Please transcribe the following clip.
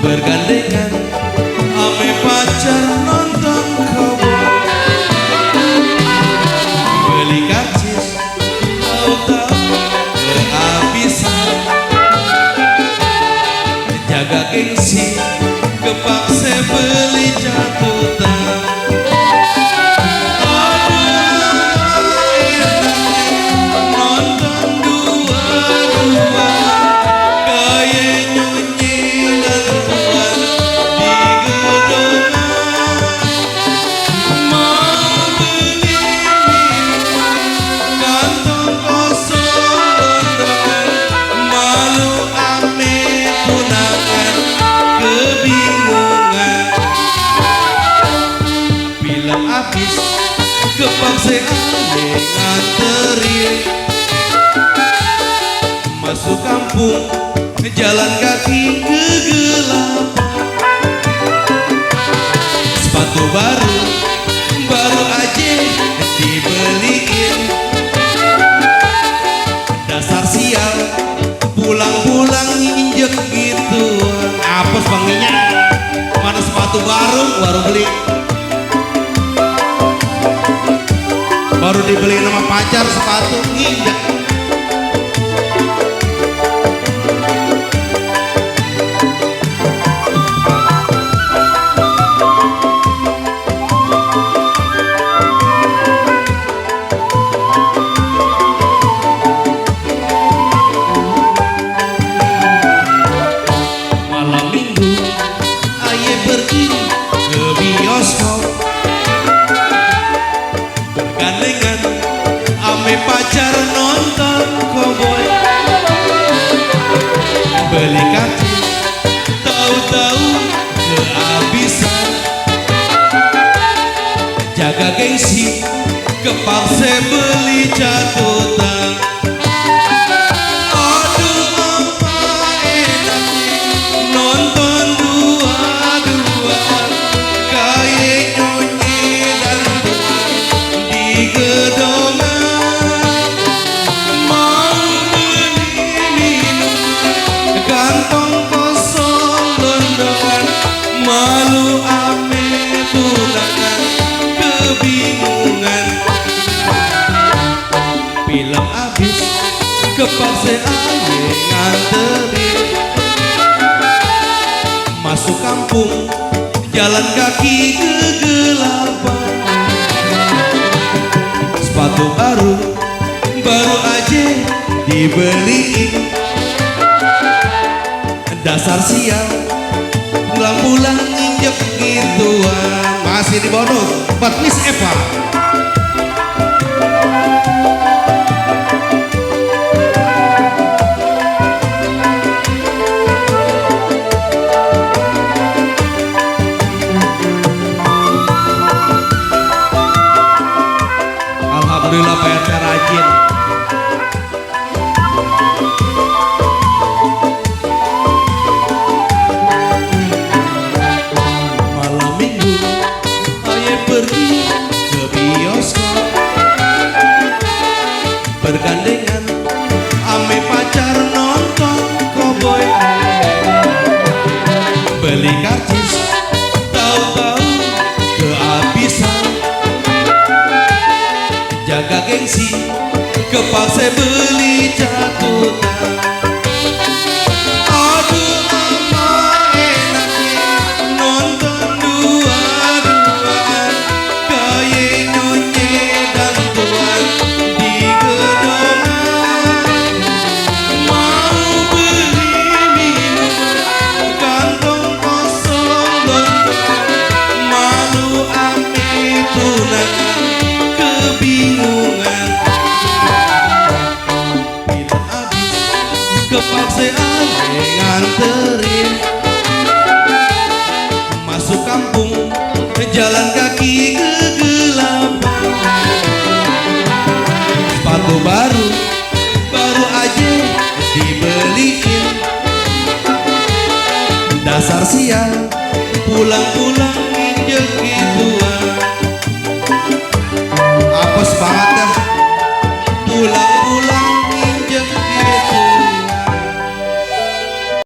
bergandengan ame pacar nonton cowboy, beli karcis tahu-tahu kehabisan, jaga gengsi kepaksa beli jatuh tangan. Kepaksa ane nganterin masuk kampung, jalan kaki kegelapan, sepatu baru aja dibeliin, dasar sial pulang-pulang injek gituan. Apes banginya, mana sepatu baru beli, baru dibeli sama pacar sepatu nginjek. Malam minggu aye pergi ke bioskop, bergandengan ame pacar nonton cowboy, beli karcis tahu-tahu kehabisan, jaga gengsi kepaksa beli catutan. Aduh apa enaknya nonton dua-duaan kayak nyonyi dan tuan di gedongan, mau beli minum kantong kosong gondongan, malu ame tunangan kebingungan. Film abis kepaksa ane nganterin masuk kampung, jalan kaki kegelapan, sepatu baru aja dibeliin, dasar sial pulang-pulang injek gituan. Masih di bonus buat Miss Eva. Alhamdulillah Pak RT rajin. Malam minggu aye pergi ke bioskop, bergandengan ame pacar nonton cowboy, beli karcis tahu-tahu kehabisan, jaga gengsi kepaksa beli catutan. Aduh apa enaknya nonton dua-duaan kayak nyonyi dan tuan di gedongan, mau beli minum kantong kosong gondongan, malu ame tunangan kebingungan. Film abis kepaksa ane nganterin masuk kampung, jalan kaki kegelapan, sepatu baru aja dibeliin, dasar sial pulang-pulang injek gituan.